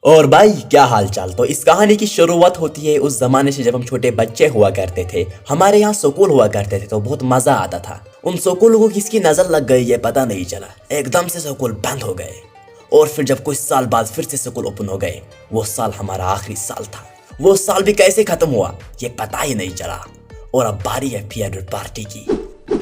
और भाई क्या हाल चाल। तो इस कहानी की शुरुआत होती है उस जमाने से जब हम छोटे बच्चे हुआ करते थे। हमारे यहाँ स्कूल हुआ करते थे तो बहुत मजा आता था। उन स्कूलों को किसकी नजर लग गई ये पता नहीं चला, एकदम से स्कूल बंद हो गए। और फिर जब कुछ साल बाद फिर से स्कूल ओपन हो गए, वो साल हमारा आखिरी साल था। वो साल भी कैसे खत्म हुआ ये पता ही नहीं चला। और अब बारी है फेयरवेल पार्टी की।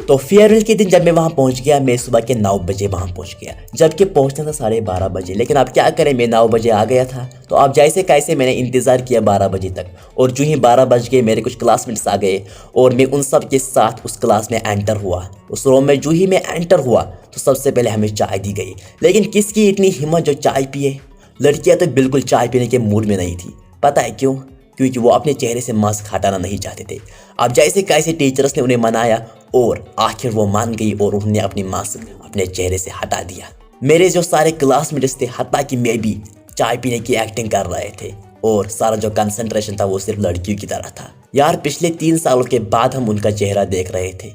तो फेयरवेल के दिन जब मैं वहां पहुंच गया, मैं सुबह के 9 बजे वहां पहुंच गया, जबकि पहुंचना था 12:30 बजे। लेकिन अब क्या करें, मैं 9 बजे आ गया था। तो अब जैसे कैसे मैंने इंतजार किया 12 बजे तक। और जो ही 12 बज गए मेरे कुछ क्लासमेट्स आ गए और मैं उन सब के साथ उस क्लास में एंटर हुआ। उस रूम में जो ही मैं एंटर हुआ तो सबसे पहले हमें चाय दी गई। लेकिन किसकी इतनी हिम्मत जो चाय पिए। लड़कियां तो बिल्कुल चाय पीने के मूड में नहीं थी। पता है क्यों? क्योंकि वो अपने चेहरे से मास्क हटाना नहीं चाहते थे। अब जैसे कैसे टीचर्स ने उन्हें मनाया और आखिर वो मान गई और उन्होंने अपनी मास्क अपने चेहरे से हटा दिया। मेरे जो सारे क्लासमेट्स थे, हत्ता कि मैं भी चाय पीने की एक्टिंग कर रहे थे और सारा जो कंसंट्रेशन था वो सिर्फ लड़कियों की तरह था। यार पिछले 3 सालों के बाद हम उनका चेहरा देख रहे थे।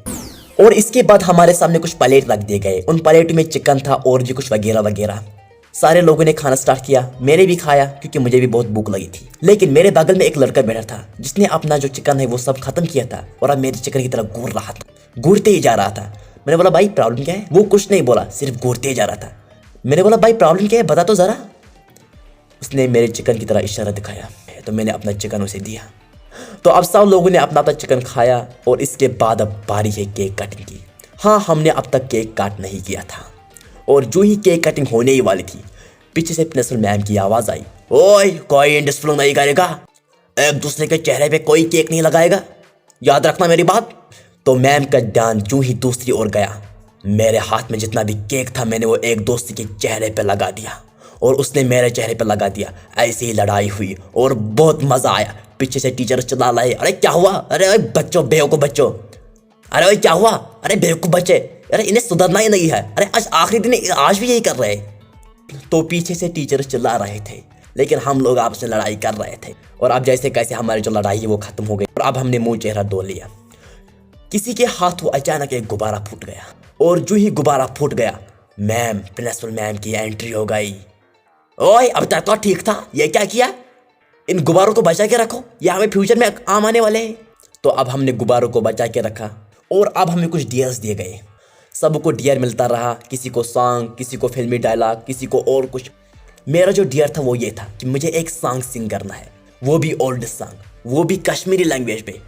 और इसके बाद हमारे सामने कुछ प्लेट रख दिए गए। उन प्लेट में चिकन था और भी कुछ वगैरह वगैरह। सारे लोगों ने खाना स्टार्ट किया, मैंने भी खाया क्योंकि मुझे भी बहुत भूख लगी थी। लेकिन मेरे बगल में एक लड़का बैठा था जिसने अपना जो चिकन है वो सब खत्म किया था और अब मेरे चिकन की तरफ घूर रहा था, घूरते ही जा रहा था। मैंने बोला भाई प्रॉब्लम क्या है? वो कुछ नहीं बोला, सिर्फ घूरते ही जा रहा था। मैंने बोला भाई प्रॉब्लम क्या है, बता तो जरा। उसने मेरे चिकन की तरह इशारा दिखाया तो मैंने अपना चिकन उसे दिया। तो अब सब लोगों ने अपना अपना चिकन खाया और इसके बाद अब बारी है केक कटिंग की। हाँ, हमने अब तक केक काट नहीं किया था और जो ही केक कटिंग होने ही वाली थी, पीछे से प्रिंसिपल मैम की आवाज आई, ओए कोई इंडिस्प्लिन नहीं करेगा, एक दूसरे के चेहरे पे कोई केक नहीं लगाएगा, याद रखना मेरी बात। तो मैम का ध्यान जो ही दूसरी ओर गया, मेरे हाथ में जितना भी केक था मैंने वो एक दोस्त के चेहरे पे लगा दिया और उसने मेरे चेहरे पे लगा दिया। ऐसी ही लड़ाई हुई और बहुत मजा आया। पीछे से टीचर चिल्ला रहे, अरे क्या हुआ, अरे बच्चों बेवकूफ बच्चों, अरे भाई क्या हुआ, अरे बेवकूफ बच्चे, अरे इन्हें सुधरना ही नहीं है, अरे आज आखिरी दिन आज भी यही कर रहे हैं। तो पीछे से टीचर चिल्ला रहे थे लेकिन हम लोग आपस में लड़ाई कर रहे थे। और अब जैसे कैसे हमारी जो लड़ाई है वो खत्म हो गई और अब हमने मुंह चेहरा धो लिया। किसी के हाथों अचानक एक गुब्बारा फूट गया और जो ही गुब्बारा फूट गया, मैम प्रिंसिपल मैम की एंट्री हो गई। ओए अब तक तो ठीक था, ये क्या किया? इन गुब्बारों को बचा के रखो, ये हमें फ्यूचर में काम आने वाले हैं। तो अब हमने गुब्बारों को बचा के रखा और अब हमें कुछ डियर्स दिए गए। सबको डियर मिलता रहा, किसी को सॉन्ग, किसी को फिल्मी डायलॉग, किसी को और कुछ। मेरा जो डियर था वो ये था कि मुझे एक सॉन्ग सिंग करना है, वो भी ओल्ड सॉन्ग, वो भी कश्मीरी लैंग्वेज पे।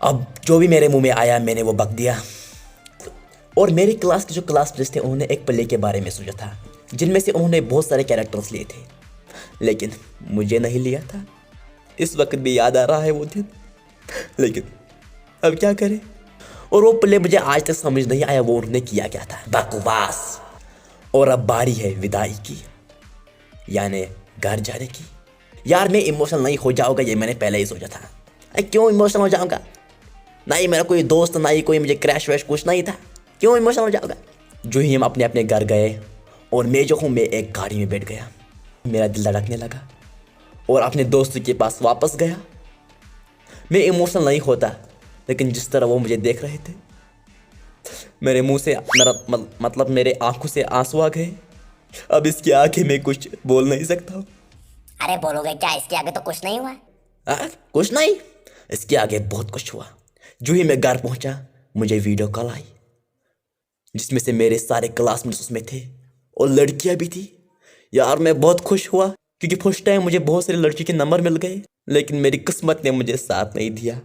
अब जो भी मेरे मुंह में आया मैंने वो बक दिया। और मेरी क्लास के जो क्लासमेट्स थे उन्होंने एक प्ले के बारे में सोचा था जिनमें से उन्होंने बहुत सारे कैरेक्टर्स लिए थे, लेकिन मुझे नहीं लिया था। इस वक्त भी याद आ रहा है वो दिन, लेकिन अब क्या करें। और वो प्ले मुझे आज तक समझ नहीं आया वो उन्होंने किया क्या था, बकवास। और अब बारी है विदाई की, यानी घर जाने की। यार मैं इमोशनल नहीं हो जाऊंगा ये मैंने पहले ही सोचा था। क्यों इमोशनल हो जाऊंगा? नहीं मेरा कोई दोस्त, ना ही कोई मुझे क्रैश वैश कुछ नहीं था, क्यों इमोशनल हो जाऊंगा? जो ही हम अपने अपने घर गए और मैं जो हूँ मैं एक गाड़ी में बैठ गया, मेरा दिल धड़कने लगा और अपने दोस्त के पास वापस गया। मैं इमोशनल नहीं होता, लेकिन जिस तरह वो मुझे देख रहे थे मेरे मुंह से मतलब मेरे आंखों से आंसू आ गए। अब इसके आगे मैं कुछ बोल नहीं सकता हूँ। अरे बोलोगे क्या? इसके आगे तो कुछ नहीं हुआ। कुछ नहीं, इसके आगे बहुत कुछ हुआ। जो ही मैं घर पहुंचा मुझे वीडियो कॉल आई जिसमें से मेरे सारे क्लासमेट्स उसमें थे और लड़कियां भी थी। यार मैं बहुत खुश हुआ क्योंकि फर्स्ट टाइम मुझे बहुत सारी लड़कियों के नंबर मिल गए, लेकिन मेरी किस्मत ने मुझे साथ नहीं दिया।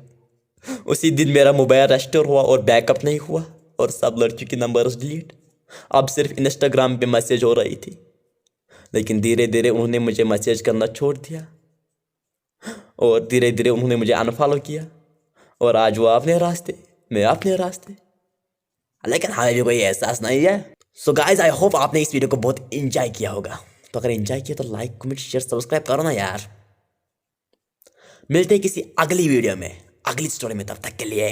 उसी दिन मेरा मोबाइल रेस्टोर हुआ और बैकअप नहीं हुआ और सब लड़कियों के नंबर्स डिलीट। अब सिर्फ इंस्टाग्राम पे मैसेज हो रही थी, लेकिन धीरे धीरे उन्होंने मुझे मैसेज करना छोड़ दिया और धीरे धीरे उन्होंने मुझे अनफॉलो किया और आज वो अपने रास्ते, मैं अपने रास्ते। लेकिन हमें भी कोई एहसास नहीं है। सो गाइज आई होप आपने इस वीडियो को बहुत एंजॉय किया होगा। तो अगर एंजॉय किया तो लाइक कमेंट शेयर सब्सक्राइब करो ना यार। मिलते हैं किसी अगली वीडियो में, अगली स्टोरी में, तब तक के लिए